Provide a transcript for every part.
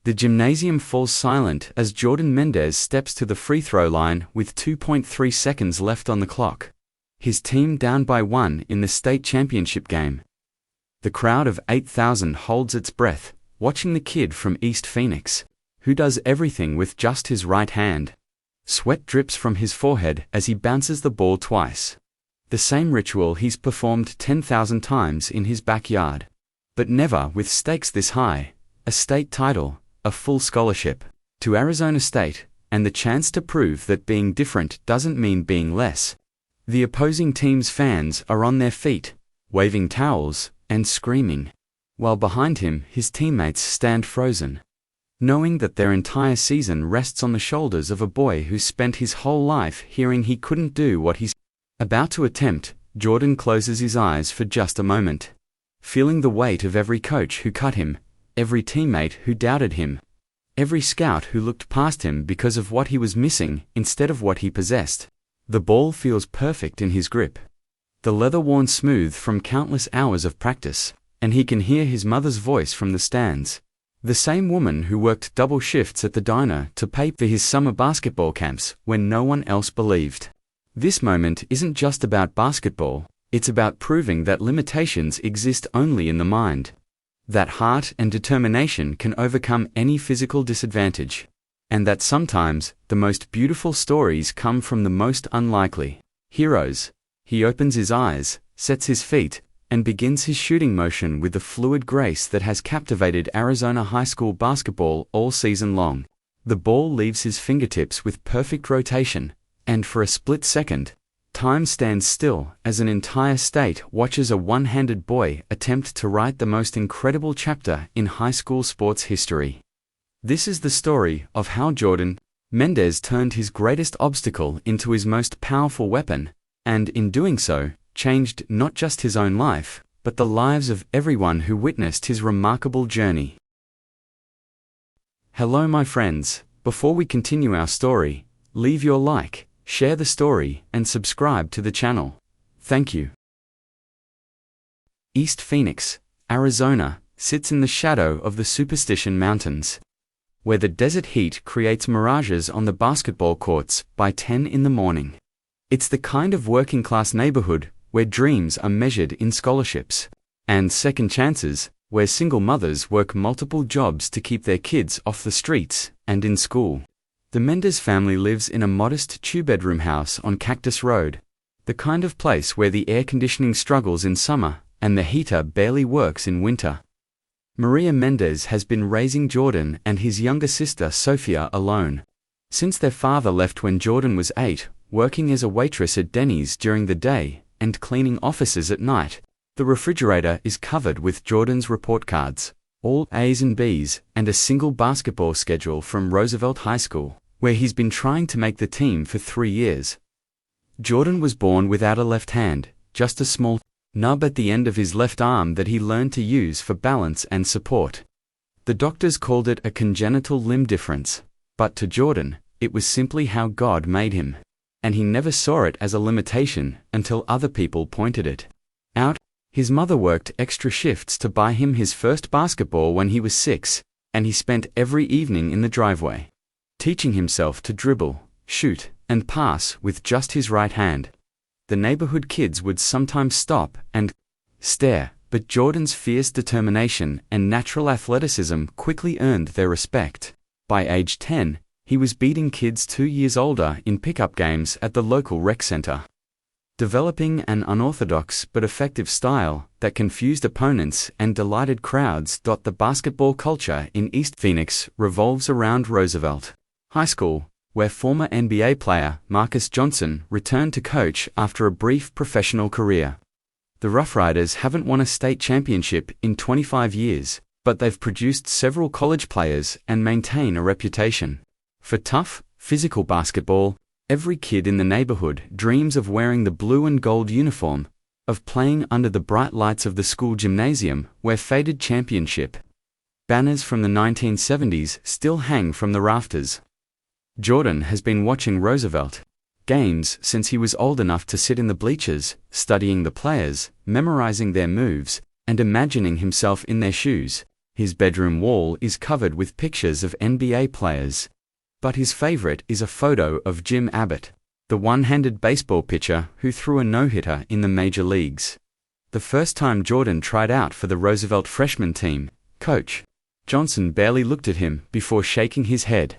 The gymnasium falls silent as Jordan Mendez steps to the free throw line with 2.3 seconds left on the clock. His team down by 1 in the state championship game. The crowd of 8,000 holds its breath, watching the kid from East Phoenix, who does everything with just his right hand. Sweat drips from his forehead as he bounces the ball twice. The same ritual he's performed 10,000 times in his backyard. But never with stakes this high, a state title, a full scholarship to Arizona State, and the chance to prove that being different doesn't mean being less. The opposing team's fans are on their feet, waving towels and screaming, while behind him his teammates stand frozen, knowing that their entire season rests on the shoulders of a boy who spent his whole life hearing he couldn't do what he's about to attempt. Jordan closes his eyes for just a moment, feeling the weight of every coach who cut him, every teammate who doubted him, every scout who looked past him because of what he was missing instead of what he possessed. The ball feels perfect in his grip, the leather worn smooth from countless hours of practice, and he can hear his mother's voice from the stands, the same woman who worked double shifts at the diner to pay for his summer basketball camps when no one else believed. This moment isn't just about basketball, it's about proving that limitations exist only in the mind, that heart and determination can overcome any physical disadvantage, and that sometimes the most beautiful stories come from the most unlikely heroes. He opens his eyes, sets his feet, and begins his shooting motion with the fluid grace that has captivated Arizona high school basketball all season long. The ball leaves his fingertips with perfect rotation, and for a split second, time stands still as an entire state watches a one-handed boy attempt to write the most incredible chapter in high school sports history. This is the story of how Jordan Mendez turned his greatest obstacle into his most powerful weapon, and in doing so, changed not just his own life, but the lives of everyone who witnessed his remarkable journey. Hello my friends, before we continue our story, leave your like, share the story, and subscribe to the channel. Thank you. East Phoenix, Arizona, sits in the shadow of the Superstition Mountains, where the desert heat creates mirages on the basketball courts by 10 in the morning. It's the kind of working-class neighborhood where dreams are measured in scholarships and second chances, where single mothers work multiple jobs to keep their kids off the streets and in school. The Mendez family lives in a modest two-bedroom house on Cactus Road, the kind of place where the air conditioning struggles in summer and the heater barely works in winter. Maria Mendez has been raising Jordan and his younger sister Sophia alone since their father left when Jordan was 8, working as a waitress at Denny's during the day and cleaning offices at night. The refrigerator is covered with Jordan's report cards, all A's and B's, and a single basketball schedule from Roosevelt High School, where he's been trying to make the team for 3 years. Jordan was born without a left hand, just a small nub at the end of his left arm that he learned to use for balance and support. The doctors called it a congenital limb difference, but to Jordan, it was simply how God made him, and he never saw it as a limitation until other people pointed it out. His mother worked extra shifts to buy him his first basketball when he was 6, and he spent every evening in the driveway, teaching himself to dribble, shoot, and pass with just his right hand. The neighborhood kids would sometimes stop and stare, but Jordan's fierce determination and natural athleticism quickly earned their respect. By age 10, he was beating kids 2 years older in pickup games at the local rec center, developing an unorthodox but effective style that confused opponents and delighted crowds. The basketball culture in East Phoenix revolves around Roosevelt High School, where former NBA player Marcus Johnson returned to coach after a brief professional career. The Rough Riders haven't won a state championship in 25 years, but they've produced several college players and maintain a reputation for tough, physical basketball. Every kid in the neighborhood dreams of wearing the blue and gold uniform, of playing under the bright lights of the school gymnasium where faded championship banners from the 1970s still hang from the rafters. Jordan has been watching Roosevelt games since he was old enough to sit in the bleachers, studying the players, memorizing their moves, and imagining himself in their shoes. His bedroom wall is covered with pictures of NBA players. But his favorite is a photo of Jim Abbott, the one-handed baseball pitcher who threw a no-hitter in the major leagues. The first time Jordan tried out for the Roosevelt freshman team, Coach Johnson barely looked at him before shaking his head.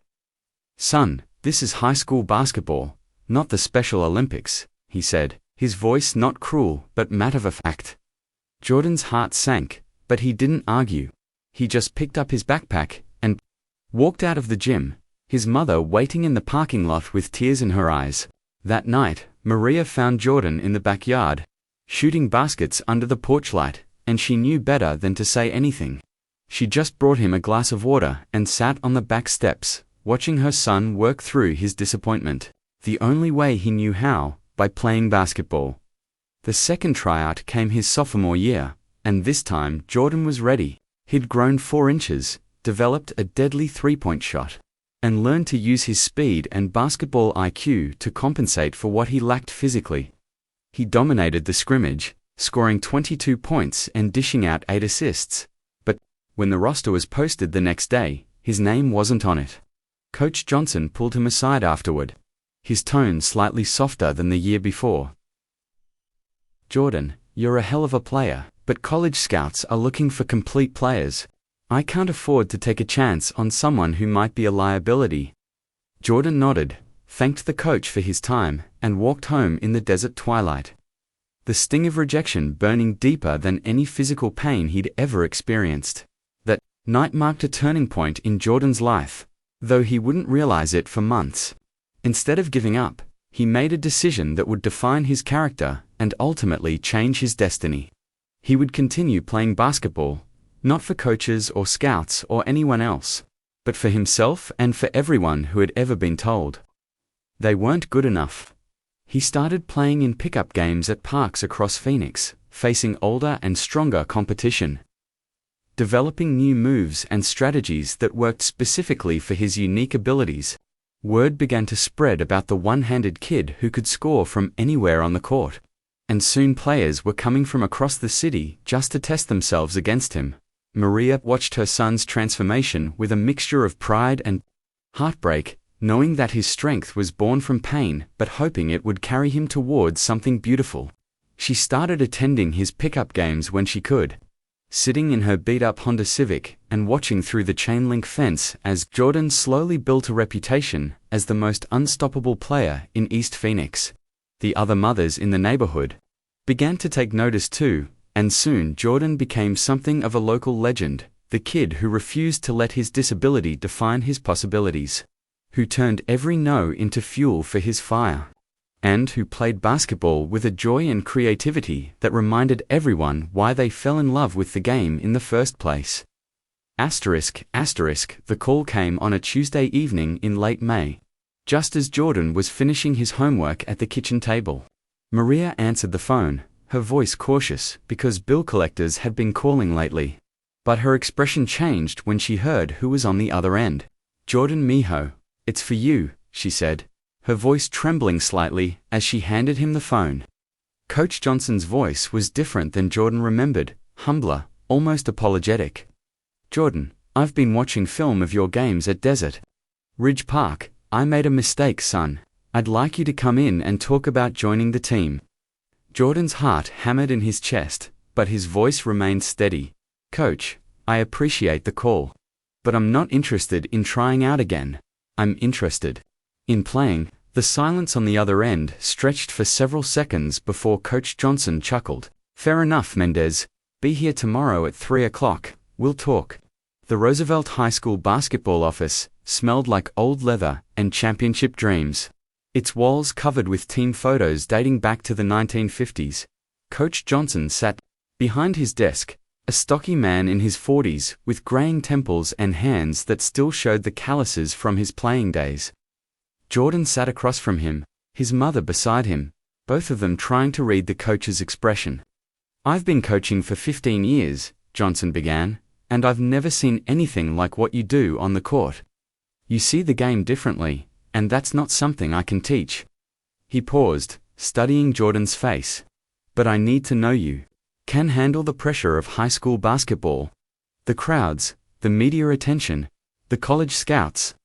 "Son, this is high school basketball, not the Special Olympics," he said, his voice not cruel but matter-of-fact. Jordan's heart sank, but he didn't argue. He just picked up his backpack and walked out of the gym, his mother waiting in the parking lot with tears in her eyes. That night, Maria found Jordan in the backyard, shooting baskets under the porch light, and she knew better than to say anything. She just brought him a glass of water and sat on the back steps, watching her son work through his disappointment, the only way he knew how, by playing basketball. The second tryout came his sophomore year, and this time Jordan was ready. He'd grown 4 inches, developed a deadly three-point shot, and learned to use his speed and basketball IQ to compensate for what he lacked physically. He dominated the scrimmage, scoring 22 points and dishing out 8 assists. But when the roster was posted the next day, his name wasn't on it. Coach Johnson pulled him aside afterward, his tone slightly softer than the year before. "Jordan, you're a hell of a player, but college scouts are looking for complete players. I can't afford to take a chance on someone who might be a liability." Jordan nodded, thanked the coach for his time, and walked home in the desert twilight, the sting of rejection burning deeper than any physical pain he'd ever experienced. That night marked a turning point in Jordan's life, though he wouldn't realize it for months. Instead of giving up, he made a decision that would define his character and ultimately change his destiny. He would continue playing basketball, not for coaches or scouts or anyone else, but for himself and for everyone who had ever been told they weren't good enough. He started playing in pickup games at parks across Phoenix, facing older and stronger competition, developing new moves and strategies that worked specifically for his unique abilities. Word began to spread about the one-handed kid who could score from anywhere on the court, and soon players were coming from across the city just to test themselves against him. Maria watched her son's transformation with a mixture of pride and heartbreak, knowing that his strength was born from pain but hoping it would carry him towards something beautiful. She started attending his pickup games when she could, sitting in her beat-up Honda Civic and watching through the chain-link fence as Jordan slowly built a reputation as the most unstoppable player in East Phoenix. The other mothers in the neighborhood began to take notice too, and soon Jordan became something of a local legend, the kid who refused to let his disability define his possibilities, who turned every no into fuel for his fire, and who played basketball with a joy and creativity that reminded everyone why they fell in love with the game in the first place. The call came on a Tuesday evening in late May, just as Jordan was finishing his homework at the kitchen table. Maria answered the phone, her voice cautious because bill collectors had been calling lately. But her expression changed when she heard who was on the other end. "Jordan mijo, it's for you," she said, her voice trembling slightly as she handed him the phone. Coach Johnson's voice was different than Jordan remembered, humbler, almost apologetic. "Jordan, I've been watching film of your games at Desert Ridge Park. I made a mistake, son. I'd like you to come in and talk about joining the team." Jordan's heart hammered in his chest, but his voice remained steady. "Coach, I appreciate the call, but I'm not interested in trying out again. I'm interested in playing." The silence on the other end stretched for several seconds before Coach Johnson chuckled. "Fair enough, Mendez. Be here tomorrow at 3 o'clock. We'll talk." The Roosevelt High School basketball office smelled like old leather and championship dreams, its walls covered with team photos dating back to the 1950s. Coach Johnson sat behind his desk, a stocky man in his 40s with graying temples and hands that still showed the calluses from his playing days. Jordan sat across from him, his mother beside him, both of them trying to read the coach's expression. "I've been coaching for 15 years, Johnson began, "and I've never seen anything like what you do on the court. You see the game differently, and that's not something I can teach." He paused, studying Jordan's face. "But I need to know you can handle the pressure of high school basketball." The crowds, the media attention, the college scouts.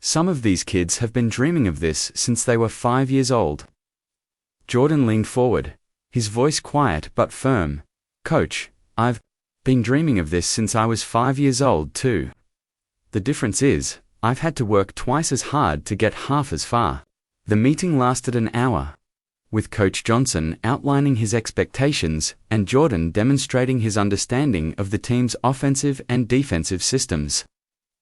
Some of these kids have been dreaming of this since they were 5 years old. Jordan leaned forward, his voice quiet but firm. Coach, I've been dreaming of this since I was 5 years old too. The difference is, I've had to work twice as hard to get half as far. The meeting lasted an hour, with Coach Johnson outlining his expectations and Jordan demonstrating his understanding of the team's offensive and defensive systems.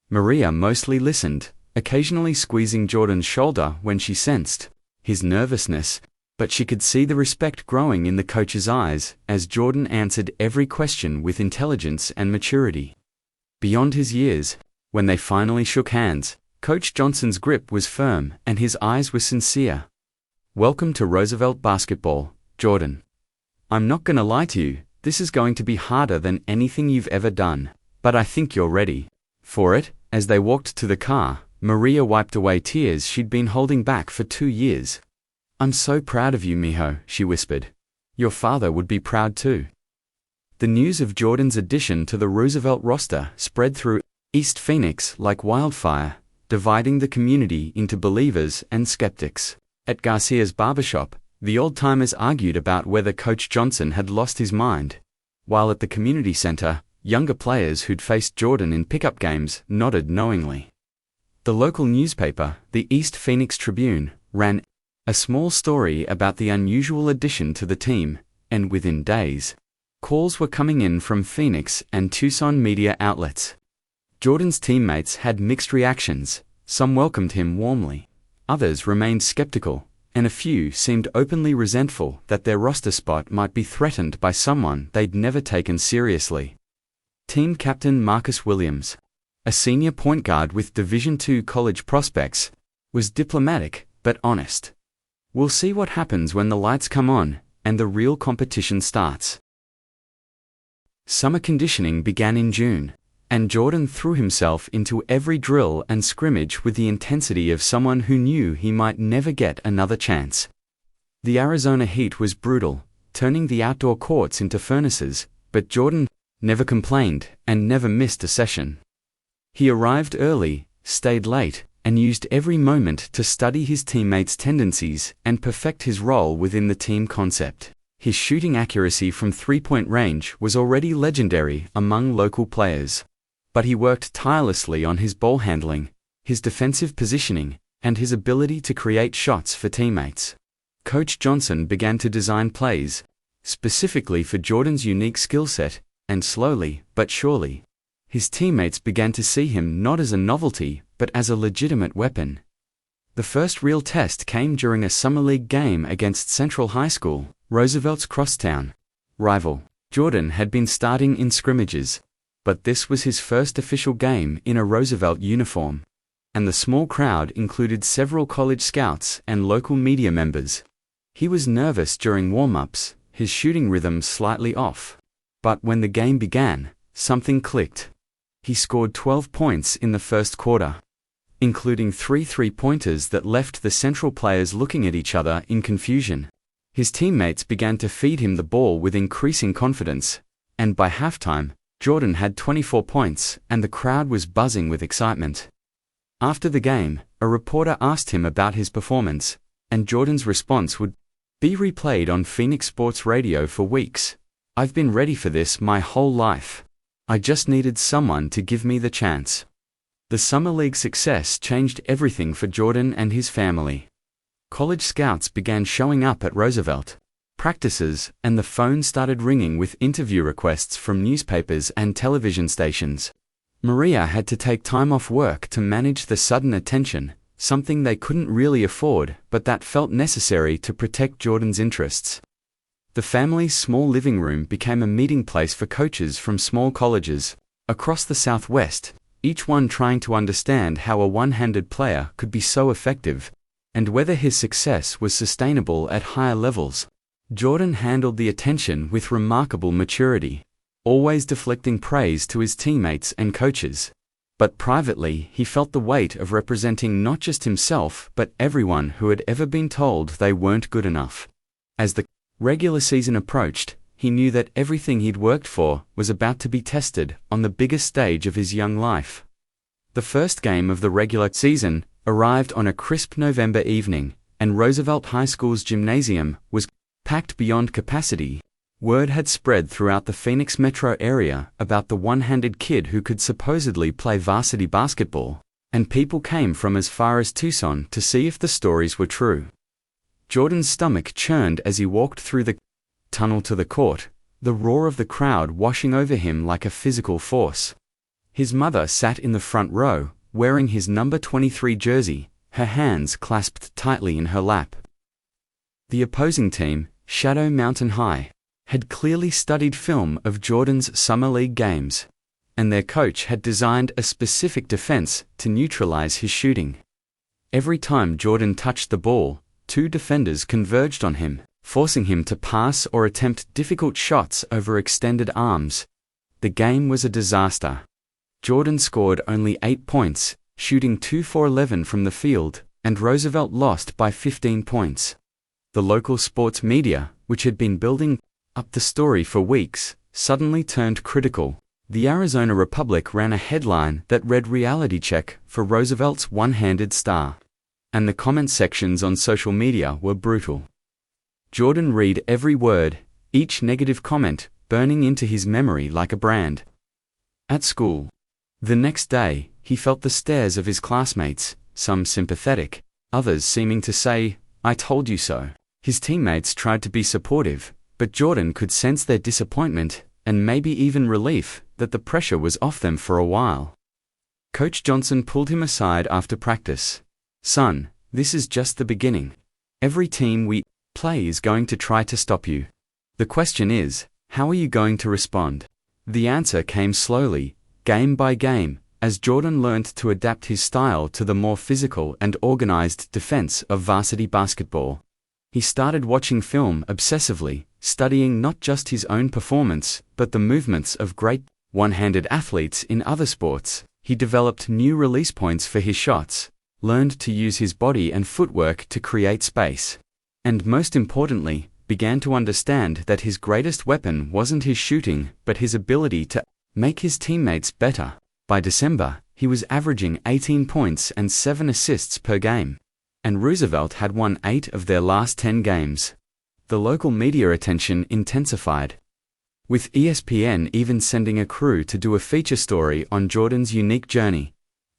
Maria mostly listened, occasionally squeezing Jordan's shoulder when she sensed his nervousness, but she could see the respect growing in the coach's eyes as Jordan answered every question with intelligence and maturity. Beyond his years, when they finally shook hands, Coach Johnson's grip was firm and his eyes were sincere. Welcome to Roosevelt basketball, Jordan. I'm not gonna lie to you, this is going to be harder than anything you've ever done, but I think you're ready for it. As they walked to the car, Maria wiped away tears she'd been holding back for 2 years. I'm so proud of you, mijo, she whispered. Your father would be proud too. The news of Jordan's addition to the Roosevelt roster spread through East Phoenix like wildfire, dividing the community into believers and skeptics. At Garcia's barbershop, the old-timers argued about whether Coach Johnson had lost his mind, while at the community center, younger players who'd faced Jordan in pickup games nodded knowingly. The local newspaper, the East Phoenix Tribune, ran a small story about the unusual addition to the team, and within days, calls were coming in from Phoenix and Tucson media outlets. Jordan's teammates had mixed reactions. Some welcomed him warmly, others remained skeptical, and a few seemed openly resentful that their roster spot might be threatened by someone they'd never taken seriously. Team captain Marcus Williams, a senior point guard with Division II college prospects, was diplomatic but honest. We'll see what happens when the lights come on and the real competition starts. Summer conditioning began in June, and Jordan threw himself into every drill and scrimmage with the intensity of someone who knew he might never get another chance. The Arizona heat was brutal, turning the outdoor courts into furnaces, but Jordan never complained and never missed a session. He arrived early, stayed late, and used every moment to study his teammates' tendencies and perfect his role within the team concept. His shooting accuracy from three-point range was already legendary among local players, but he worked tirelessly on his ball handling, his defensive positioning, and his ability to create shots for teammates. Coach Johnson began to design plays specifically for Jordan's unique skill set, and slowly but surely, his teammates began to see him not as a novelty but as a legitimate weapon. The first real test came during a summer league game against Central High School, Roosevelt's crosstown rival. Jordan had been starting in scrimmages, but this was his first official game in a Roosevelt uniform, and the small crowd included several college scouts and local media members. He was nervous during warm-ups, his shooting rhythm slightly off. But when the game began, something clicked. He scored 12 points in the first quarter, including 3 three-pointers that left the Central players looking at each other in confusion. His teammates began to feed him the ball with increasing confidence, and by halftime, Jordan had 24 points and the crowd was buzzing with excitement. After the game, a reporter asked him about his performance, and Jordan's response would be replayed on Phoenix Sports Radio for weeks. I've been ready for this my whole life. I just needed someone to give me the chance. The summer league success changed everything for Jordan and his family. College scouts began showing up at Roosevelt practices, and the phone started ringing with interview requests from newspapers and television stations. Maria had to take time off work to manage the sudden attention, something they couldn't really afford, but that felt necessary to protect Jordan's interests. The family's small living room became a meeting place for coaches from small colleges across the Southwest, each one trying to understand how a one-handed player could be so effective, and whether his success was sustainable at higher levels. Jordan handled the attention with remarkable maturity, always deflecting praise to his teammates and coaches. But privately, he felt the weight of representing not just himself but everyone who had ever been told they weren't good enough. As the regular season approached, He knew that everything he'd worked for was about to be tested on the biggest stage of his young life. The first game of the regular season arrived on a crisp November evening, and Roosevelt High School's gymnasium was packed beyond capacity. Word had spread throughout the Phoenix metro area about the one-handed kid who could supposedly play varsity basketball, and people came from as far as Tucson to see if the stories were true. Jordan's stomach churned as he walked through the tunnel to the court, the roar of the crowd washing over him like a physical force. His mother sat in the front row, wearing his number 23 jersey, her hands clasped tightly in her lap. The opposing team, Shadow Mountain High, had clearly studied film of Jordan's summer league games, and their coach had designed a specific defense to neutralize his shooting. Every time Jordan touched the ball, two defenders converged on him, forcing him to pass or attempt difficult shots over extended arms. The game was a disaster. Jordan scored only 8 points, shooting 2 for 11 from the field, and Roosevelt lost by 15 points. The local sports media, which had been building up the story for weeks, suddenly turned critical. The Arizona Republic ran a headline that read "Reality check for Roosevelt's one-handed star," and the comment sections on social media were brutal. Jordan read every word, each negative comment burning into his memory like a brand. At school, the next day, he felt the stares of his classmates, some sympathetic, others seeming to say, "I told you so." His teammates tried to be supportive, but Jordan could sense their disappointment, and maybe even relief, that the pressure was off them for a while. Coach Johnson pulled him aside after practice. "Son, this is just the beginning. Every team we play is going to try to stop you. The question is, how are you going to respond?" The answer came slowly, game by game, as Jordan learned to adapt his style to the more physical and organized defense of varsity basketball. He started watching film obsessively, studying not just his own performance, but the movements of great one-handed athletes in other sports. He developed new release points for his shots, learned to use his body and footwork to create space, and most importantly, began to understand that his greatest weapon wasn't his shooting, but his ability to make his teammates better. By December, he was averaging 18 points and 7 assists per game, and Roosevelt had won 8 of their last 10 games. The local media attention intensified, with ESPN even sending a crew to do a feature story on Jordan's unique journey.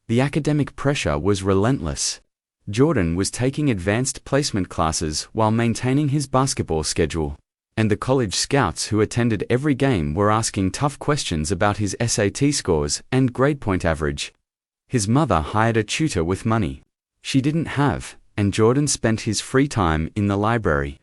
The academic pressure was relentless. Jordan was taking advanced placement classes while maintaining his basketball schedule, and the college scouts who attended every game were asking tough questions about his SAT scores and grade point average. His mother hired a tutor with money she didn't have, and Jordan spent his free time in the library,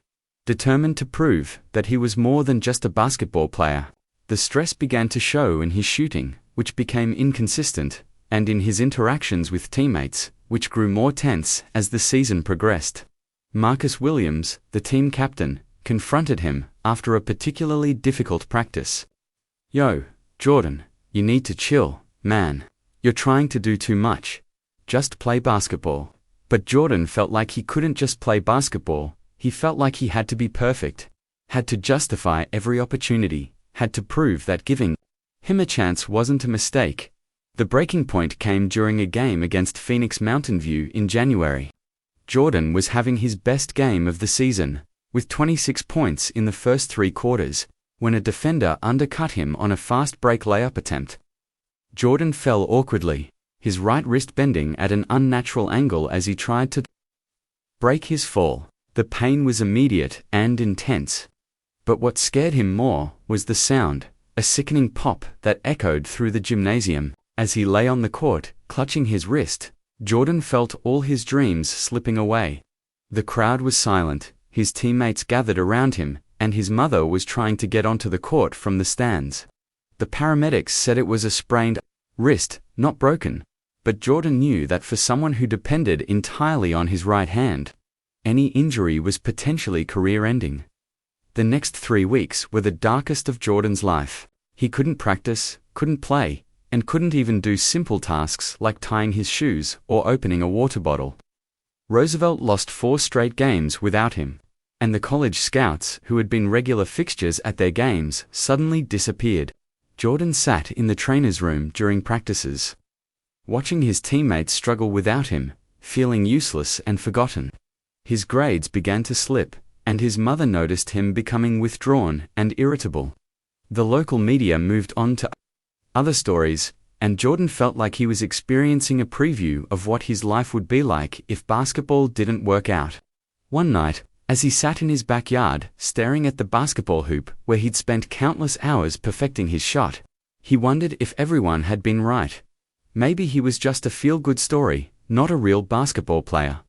determined to prove that he was more than just a basketball player. The stress began to show in his shooting, which became inconsistent, and in his interactions with teammates, which grew more tense as the season progressed. Marcus Williams, the team captain, confronted him after a particularly difficult practice. "Yo, Jordan, you need to chill, man. You're trying to do too much. Just play basketball." But Jordan felt like he couldn't just play basketball. He felt like he had to be perfect, had to justify every opportunity, had to prove that giving him a chance wasn't a mistake. The breaking point came during a game against Phoenix Mountain View in January. Jordan was having his best game of the season, with 26 points in the first 3 quarters, when a defender undercut him on a fast break layup attempt. Jordan fell awkwardly, his right wrist bending at an unnatural angle as he tried to break his fall. The pain was immediate and intense. But what scared him more was the sound, a sickening pop that echoed through the gymnasium. As he lay on the court, clutching his wrist, Jordan felt all his dreams slipping away. The crowd was silent, his teammates gathered around him, and his mother was trying to get onto the court from the stands. The paramedics said it was a sprained wrist, not broken. But Jordan knew that for someone who depended entirely on his right hand, any injury was potentially career-ending. The next 3 weeks were the darkest of Jordan's life. He couldn't practice, couldn't play, and couldn't even do simple tasks like tying his shoes or opening a water bottle. Roosevelt lost 4 straight games without him. and the college scouts, who had been regular fixtures at their games, suddenly disappeared. Jordan sat in the trainer's room during practices, watching his teammates struggle without him, feeling useless and forgotten. His grades began to slip, and his mother noticed him becoming withdrawn and irritable. The local media moved on to other stories, and Jordan felt like he was experiencing a preview of what his life would be like if basketball didn't work out. One night, as he sat in his backyard, staring at the basketball hoop where he'd spent countless hours perfecting his shot, he wondered if everyone had been right. Maybe he was just a feel-good story, not a real basketball player.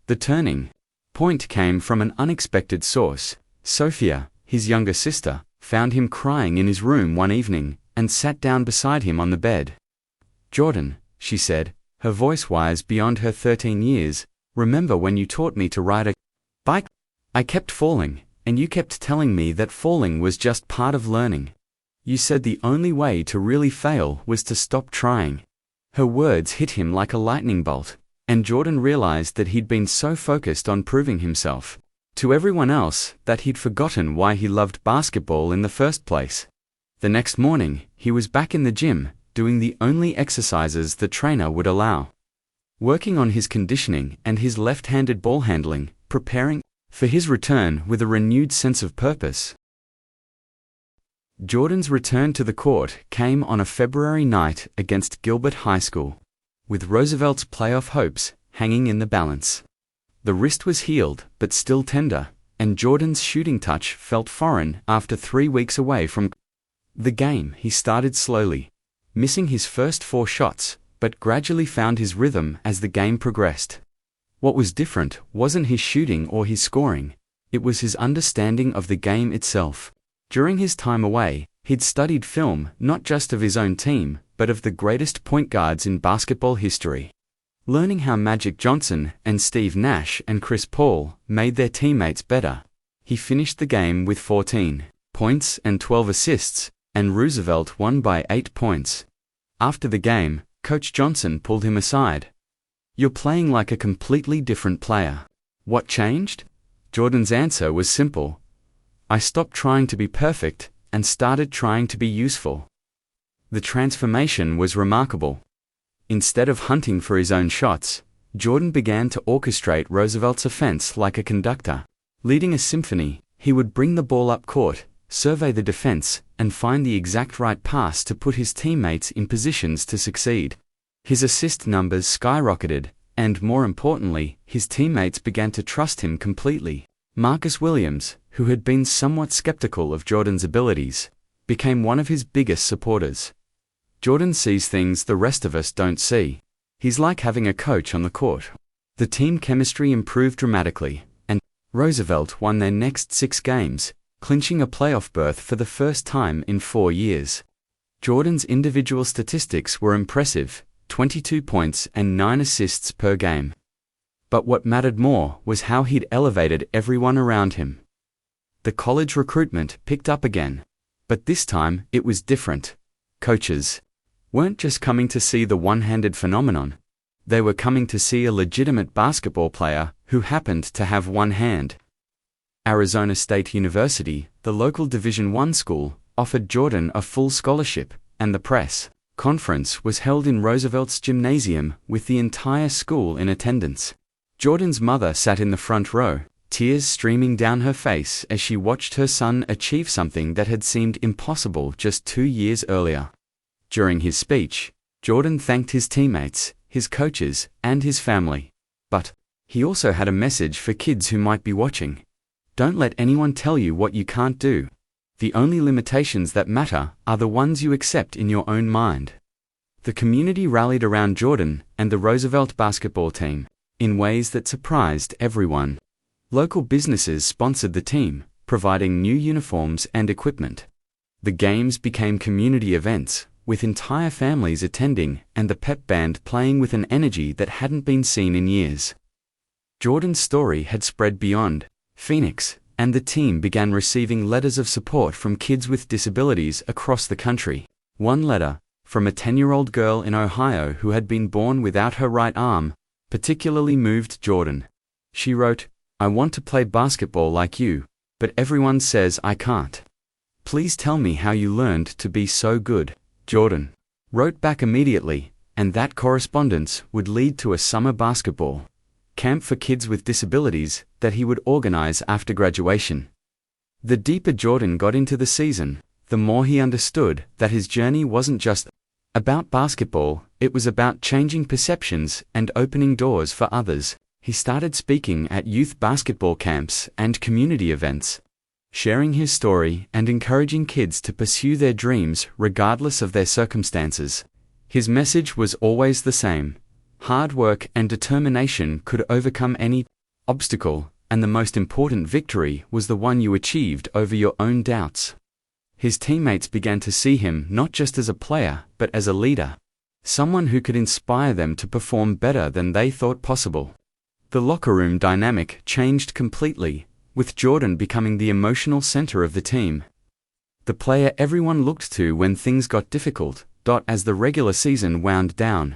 The turning point came from an unexpected source. Sophia, his younger sister, found him crying in his room one evening and sat down beside him on the bed. "Jordan," she said, her voice wise beyond her 13 years, "remember when you taught me to ride a bike? I kept falling, and you kept telling me that falling was just part of learning. You said the only way to really fail was to stop trying." Her words hit him like a lightning bolt, and Jordan realized that he'd been so focused on proving himself to everyone else that he'd forgotten why he loved basketball in the first place. The next morning, he was back in the gym, doing the only exercises the trainer would allow, working on his conditioning and his left-handed ball handling, preparing for his return with a renewed sense of purpose. Jordan's return to the court came on a February night against Gilbert High School, with Roosevelt's playoff hopes hanging in the balance. The wrist was healed but still tender, and Jordan's shooting touch felt foreign after 3 weeks away from the game. He started slowly, missing his first 4 shots, but gradually found his rhythm as the game progressed. What was different wasn't his shooting or his scoring, it was his understanding of the game itself. During his time away, he'd studied film not just of his own team, but of the greatest point guards in basketball history. Learning how Magic Johnson and Steve Nash and Chris Paul made their teammates better, he finished the game with 14 points and 12 assists, and Roosevelt won by 8 points. After the game, Coach Johnson pulled him aside. "You're playing like a completely different player. What changed?" Jordan's answer was simple. "I stopped trying to be perfect and started trying to be useful." The transformation was remarkable. Instead of hunting for his own shots, Jordan began to orchestrate Roosevelt's offense like a conductor. Leading a symphony, he would bring the ball up court, survey the defense, and find the exact right pass to put his teammates in positions to succeed. His assist numbers skyrocketed, and more importantly, his teammates began to trust him completely. Marcus Williams, who had been somewhat skeptical of Jordan's abilities, became one of his biggest supporters. "Jordan sees things the rest of us don't see. He's like having a coach on the court." The team chemistry improved dramatically, and Roosevelt won their next 6 games, clinching a playoff berth for the first time in 4 years. Jordan's individual statistics were impressive, 22 points and 9 assists per game. But what mattered more was how he'd elevated everyone around him. The college recruitment picked up again, but this time it was different. Coaches weren't just coming to see the one-handed phenomenon. They were coming to see a legitimate basketball player who happened to have one hand. Arizona State University, the local Division I school, offered Jordan a full scholarship, and the press conference was held in Roosevelt's gymnasium with the entire school in attendance. Jordan's mother sat in the front row, tears streaming down her face as she watched her son achieve something that had seemed impossible just 2 years earlier. During his speech, Jordan thanked his teammates, his coaches, and his family. But he also had a message for kids who might be watching. Don't let anyone tell you what you can't do. The only limitations that matter are the ones you accept in your own mind. The community rallied around Jordan and the Roosevelt basketball team in ways that surprised everyone. Local businesses sponsored the team, providing new uniforms and equipment. The games became community events, with entire families attending and the pep band playing with an energy that hadn't been seen in years. Jordan's story had spread beyond Phoenix, and the team began receiving letters of support from kids with disabilities across the country. One letter, from a 10-year-old girl in Ohio who had been born without her right arm, particularly moved Jordan. She wrote, I want to play basketball like you, but everyone says I can't. Please tell me how you learned to be so good. Jordan wrote back immediately, and that correspondence would lead to a summer basketball camp for kids with disabilities that he would organize after graduation. The deeper Jordan got into the season, the more he understood that his journey wasn't just about basketball, it was about changing perceptions and opening doors for others. He started speaking at youth basketball camps and community events, sharing his story and encouraging kids to pursue their dreams regardless of their circumstances. His message was always the same: hard work and determination could overcome any obstacle, and the most important victory was the one you achieved over your own doubts. His teammates began to see him not just as a player, but as a leader, someone who could inspire them to perform better than they thought possible. The locker room dynamic changed completely, with Jordan becoming the emotional center of the team. The player everyone looked to when things got difficult. As the regular season wound down,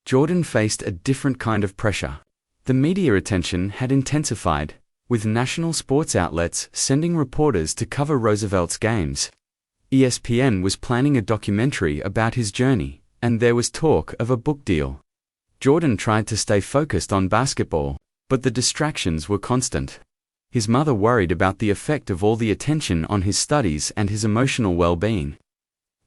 Jordan faced a different kind of pressure. The media attention had intensified, with national sports outlets sending reporters to cover Roosevelt's games. ESPN was planning a documentary about his journey, and there was talk of a book deal. Jordan tried to stay focused on basketball, but the distractions were constant. His mother worried about the effect of all the attention on his studies and his emotional well-being.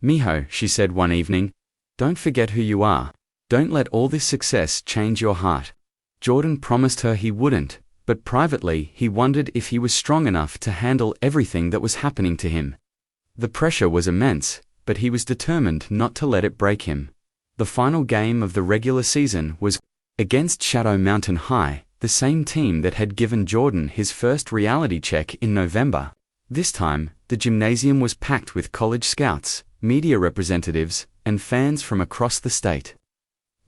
"Mijo," she said one evening, "don't forget who you are. Don't let all this success change your heart." Jordan promised her he wouldn't, but privately he wondered if he was strong enough to handle everything that was happening to him. The pressure was immense, but he was determined not to let it break him. The final game of the regular season was against Shadow Mountain High, the same team that had given Jordan his first reality check in November. This time, the gymnasium was packed with college scouts, media representatives, and fans from across the state.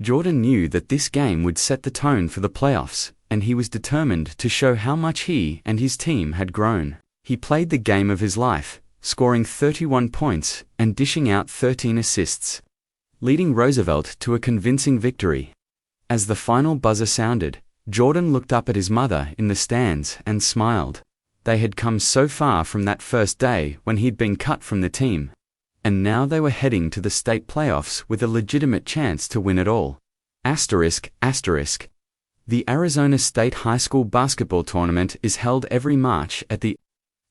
Jordan knew that this game would set the tone for the playoffs, and he was determined to show how much he and his team had grown. He played the game of his life, scoring 31 points and dishing out 13 assists, leading Roosevelt to a convincing victory. As the final buzzer sounded, Jordan looked up at his mother in the stands and smiled. They had come so far from that first day when he'd been cut from the team, and now they were heading to the state playoffs with a legitimate chance to win it all. ****. The Arizona State High School basketball tournament is held every March at the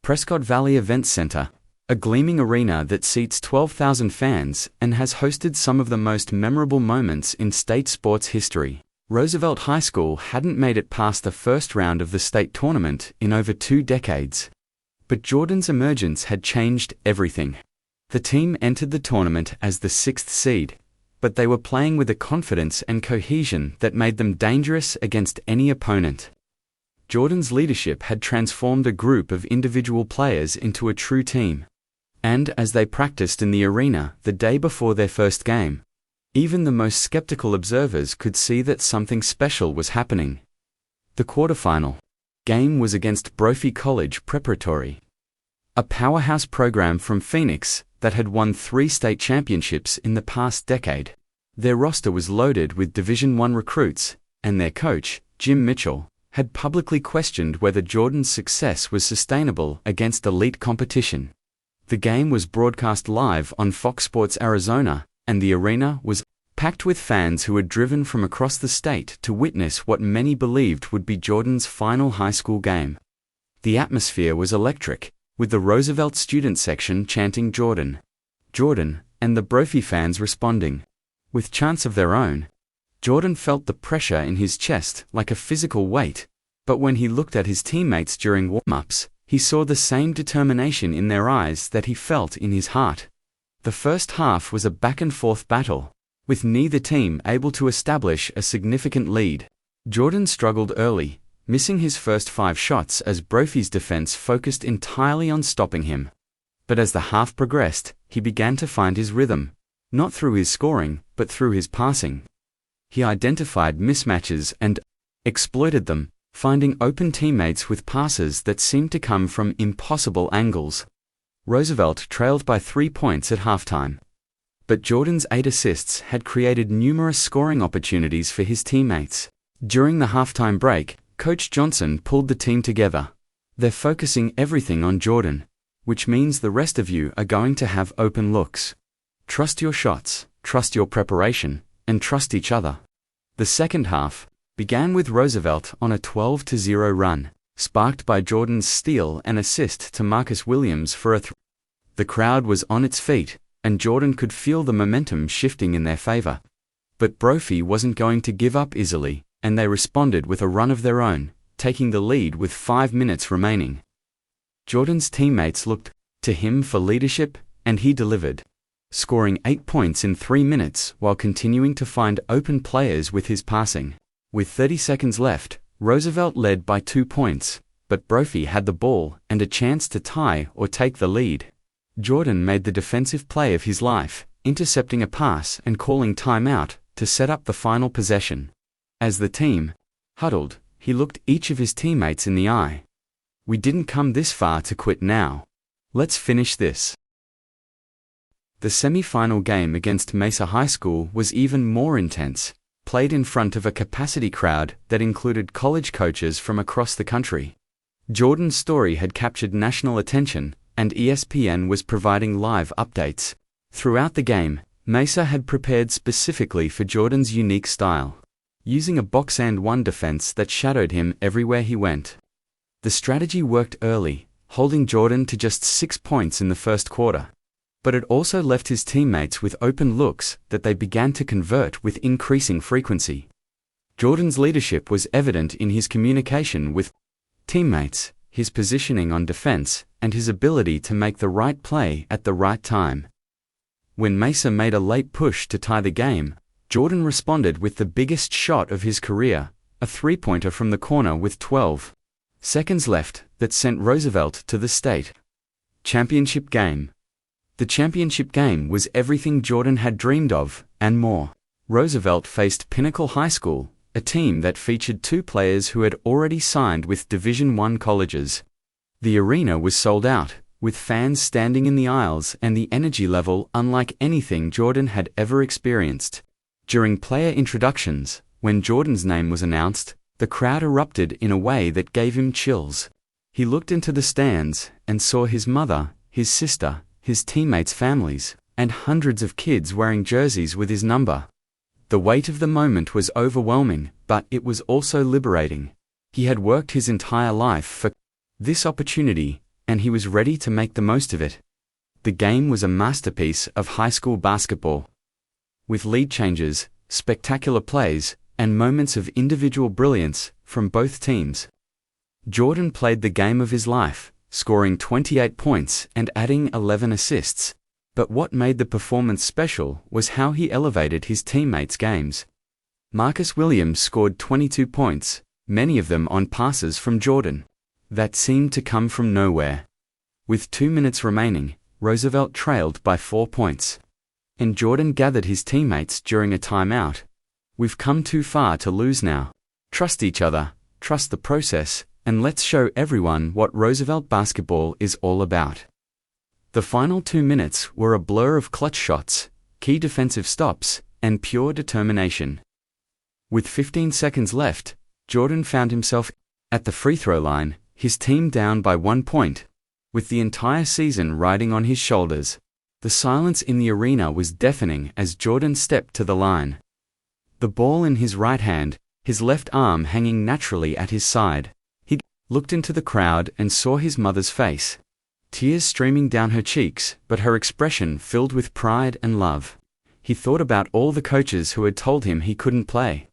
Prescott Valley Events Center, a gleaming arena that seats 12,000 fans and has hosted some of the most memorable moments in state sports history. Roosevelt High School hadn't made it past the first round of the state tournament in over 2 decades. But Jordan's emergence had changed everything. The team entered the tournament as the 6th seed, but they were playing with a confidence and cohesion that made them dangerous against any opponent. Jordan's leadership had transformed a group of individual players into a true team. And as they practiced in the arena the day before their first game, even the most skeptical observers could see that something special was happening. The quarterfinal game was against Brophy College Preparatory, a powerhouse program from Phoenix that had won 3 state championships in the past decade. Their roster was loaded with Division I recruits, and their coach, Jim Mitchell, had publicly questioned whether Jordan's success was sustainable against elite competition. The game was broadcast live on Fox Sports Arizona, and the arena was packed with fans who had driven from across the state to witness what many believed would be Jordan's final high school game. The atmosphere was electric, with the Roosevelt student section chanting "Jordan, Jordan," and the Brophy fans responding with chants of their own. Jordan felt the pressure in his chest like a physical weight, but when he looked at his teammates during warm-ups, he saw the same determination in their eyes that he felt in his heart. The first half was a back-and-forth battle, with neither team able to establish a significant lead. Jordan struggled early, missing his first 5 shots as Brophy's defense focused entirely on stopping him. But as the half progressed, he began to find his rhythm, not through his scoring, but through his passing. He identified mismatches and exploited them, finding open teammates with passes that seemed to come from impossible angles. Roosevelt trailed by 3 points at halftime, but Jordan's 8 assists had created numerous scoring opportunities for his teammates. During the halftime break, Coach Johnson pulled the team together. They're focusing everything on Jordan, which means the rest of you are going to have open looks. Trust your shots, trust your preparation, and trust each other. The second half began with Roosevelt on a 12-0 run, sparked by Jordan's steal and assist to Marcus Williams for a three. The crowd was on its feet, and Jordan could feel the momentum shifting in their favor. But Brophy wasn't going to give up easily, and they responded with a run of their own, taking the lead with 5 minutes remaining. Jordan's teammates looked to him for leadership, and he delivered, scoring 8 points in 3 minutes while continuing to find open players with his passing. With 30 seconds left, Roosevelt led by 2 points, but Brophy had the ball and a chance to tie or take the lead. Jordan made the defensive play of his life, intercepting a pass and calling timeout to set up the final possession. As the team huddled, he looked each of his teammates in the eye. "We didn't come this far to quit now. Let's finish this." The semi-final game against Mesa High School was even more intense, played in front of a capacity crowd that included college coaches from across the country. Jordan's story had captured national attention, and ESPN was providing live updates. Throughout the game, Mesa had prepared specifically for Jordan's unique style, using a box-and-one defense that shadowed him everywhere he went. The strategy worked early, holding Jordan to just 6 points in the first quarter. But it also left his teammates with open looks that they began to convert with increasing frequency. Jordan's leadership was evident in his communication with teammates, his positioning on defense, and his ability to make the right play at the right time. When Mesa made a late push to tie the game, Jordan responded with the biggest shot of his career, a three-pointer from the corner with 12 seconds left that sent Roosevelt to the state championship game. The championship game was everything Jordan had dreamed of, and more. Roosevelt faced Pinnacle High School, a team that featured 2 players who had already signed with Division I colleges. The arena was sold out, with fans standing in the aisles and the energy level unlike anything Jordan had ever experienced. During player introductions, when Jordan's name was announced, the crowd erupted in a way that gave him chills. He looked into the stands and saw his mother, his sister, his teammates' families, and hundreds of kids wearing jerseys with his number. The weight of the moment was overwhelming, but it was also liberating. He had worked his entire life for this opportunity, and he was ready to make the most of it. The game was a masterpiece of high school basketball. With lead changes, spectacular plays, and moments of individual brilliance from both teams, Jordan played the game of his life, scoring 28 points and adding 11 assists. But what made the performance special was how he elevated his teammates' games. Marcus Williams scored 22 points, many of them on passes from Jordan that seemed to come from nowhere. With 2 minutes remaining, Roosevelt trailed by 4 points. And Jordan gathered his teammates during a timeout. "We've come too far to lose now. Trust each other, trust the process, and let's show everyone what Roosevelt basketball is all about." The final 2 minutes were a blur of clutch shots, key defensive stops, and pure determination. With 15 seconds left, Jordan found himself at the free throw line, his team down by 1 point. With the entire season riding on his shoulders, the silence in the arena was deafening as Jordan stepped to the line. The ball in his right hand, his left arm hanging naturally at his side. He looked into the crowd and saw his mother's face, tears streaming down her cheeks, but her expression filled with pride and love. He thought about all the coaches who had told him he couldn't play,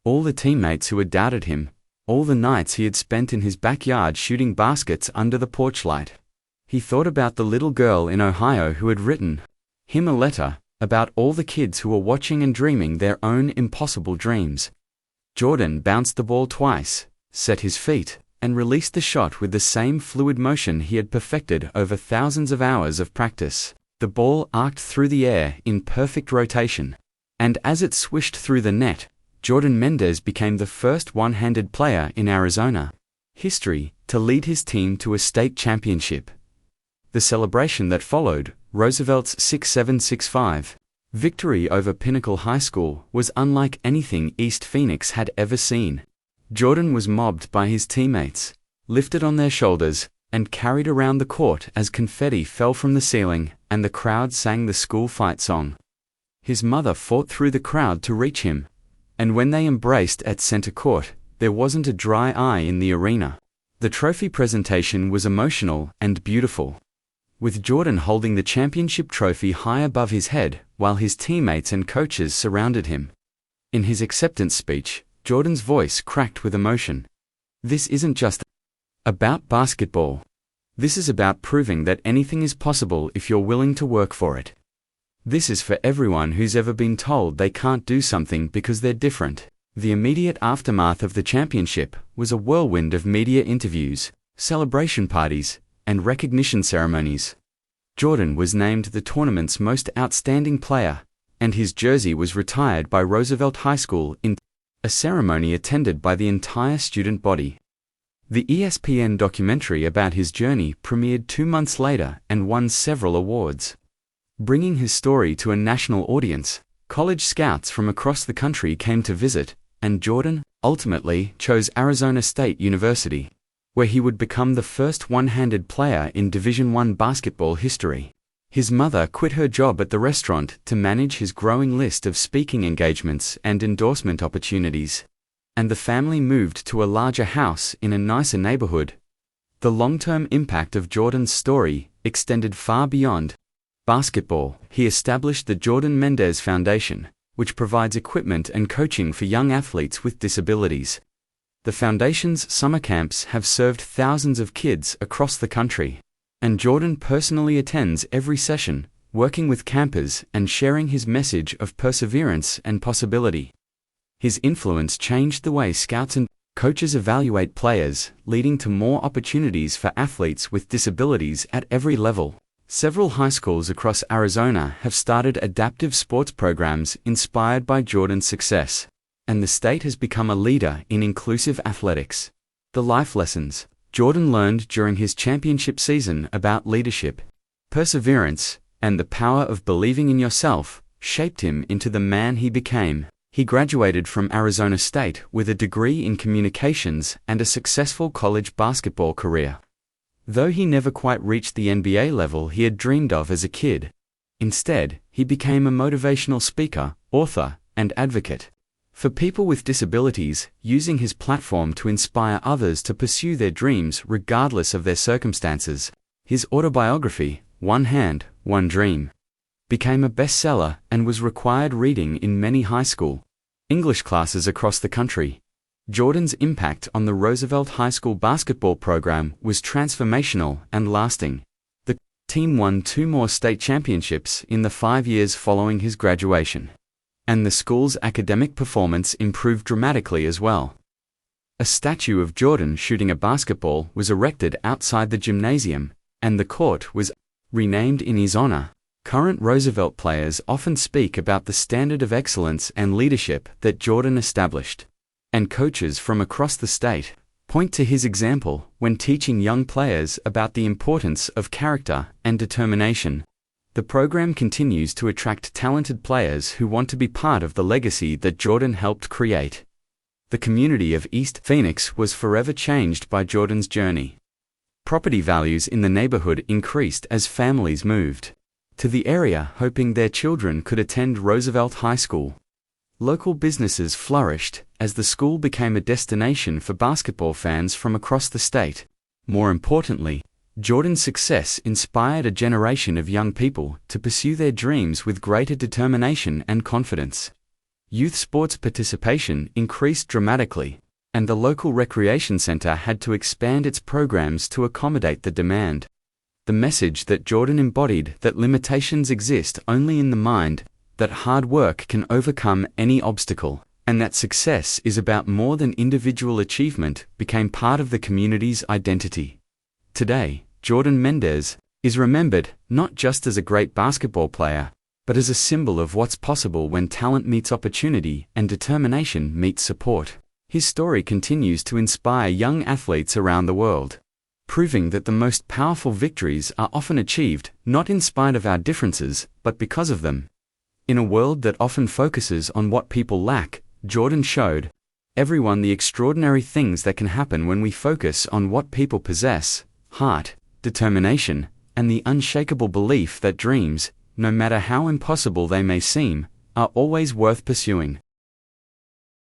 all the teammates who had doubted him, all the nights he had spent in his backyard shooting baskets under the porch light. He thought about the little girl in Ohio who had written him a letter, about all the kids who were watching and dreaming their own impossible dreams. Jordan bounced the ball twice, set his feet, and released the shot with the same fluid motion he had perfected over thousands of hours of practice. The ball arced through the air in perfect rotation, and as it swished through the net, Jordan Mendez became the first one-handed player in Arizona history to lead his team to a state championship. The celebration that followed, Roosevelt's 6-7-6-5 victory over Pinnacle High School, was unlike anything East Phoenix had ever seen. Jordan was mobbed by his teammates, lifted on their shoulders, and carried around the court as confetti fell from the ceiling and the crowd sang the school fight song. His mother fought through the crowd to reach him, and when they embraced at center court, there wasn't a dry eye in the arena. The trophy presentation was emotional and beautiful, with Jordan holding the championship trophy high above his head while his teammates and coaches surrounded him. In his acceptance speech, Jordan's voice cracked with emotion. "This isn't just about basketball. This is about proving that anything is possible if you're willing to work for it. This is for everyone who's ever been told they can't do something because they're different." The immediate aftermath of the championship was a whirlwind of media interviews, celebration parties, and recognition ceremonies. Jordan was named the tournament's most outstanding player, and his jersey was retired by Roosevelt High School in a ceremony attended by the entire student body. The ESPN documentary about his journey premiered 2 months later and won several awards. Bringing his story to a national audience, college scouts from across the country came to visit, and Jordan ultimately chose Arizona State University, where he would become the first one-handed player in Division I basketball history. His mother quit her job at the restaurant to manage his growing list of speaking engagements and endorsement opportunities, and the family moved to a larger house in a nicer neighborhood. The long-term impact of Jordan's story extended far beyond basketball. He established the Jordan Mendez Foundation, which provides equipment and coaching for young athletes with disabilities. The foundation's summer camps have served thousands of kids across the country, and Jordan personally attends every session, working with campers and sharing his message of perseverance and possibility. His influence changed the way scouts and coaches evaluate players, leading to more opportunities for athletes with disabilities at every level. Several high schools across Arizona have started adaptive sports programs inspired by Jordan's success, and the state has become a leader in inclusive athletics. The life lessons Jordan learned during his championship season about leadership, perseverance, and the power of believing in yourself shaped him into the man he became. He graduated from Arizona State with a degree in communications and a successful college basketball career, though he never quite reached the NBA level he had dreamed of as a kid. Instead, he became a motivational speaker, author, and advocate for people with disabilities, using his platform to inspire others to pursue their dreams regardless of their circumstances. His autobiography, One Hand, One Dream, became a bestseller and was required reading in many high school English classes across the country. Jordan's impact on the Roosevelt High School basketball program was transformational and lasting. The team won 2 more state championships in the 5 years following his graduation, and the school's academic performance improved dramatically as well. A statue of Jordan shooting a basketball was erected outside the gymnasium, and the court was renamed in his honor. Current Roosevelt players often speak about the standard of excellence and leadership that Jordan established, and coaches from across the state point to his example when teaching young players about the importance of character and determination. The program continues to attract talented players who want to be part of the legacy that Jordan helped create. The community of East Phoenix was forever changed by Jordan's journey. Property values in the neighborhood increased as families moved to the area hoping their children could attend Roosevelt High School. Local businesses flourished as the school became a destination for basketball fans from across the state. More importantly, Jordan's success inspired a generation of young people to pursue their dreams with greater determination and confidence. Youth sports participation increased dramatically, and the local recreation center had to expand its programs to accommodate the demand. The message that Jordan embodied, that limitations exist only in the mind, that hard work can overcome any obstacle, and that success is about more than individual achievement, became part of the community's identity. Today, Jordan Mendez is remembered not just as a great basketball player, but as a symbol of what's possible when talent meets opportunity and determination meets support. His story continues to inspire young athletes around the world, proving that the most powerful victories are often achieved not in spite of our differences, but because of them. In a world that often focuses on what people lack, Jordan showed everyone the extraordinary things that can happen when we focus on what people possess: heart, determination, and the unshakable belief that dreams, no matter how impossible they may seem, are always worth pursuing.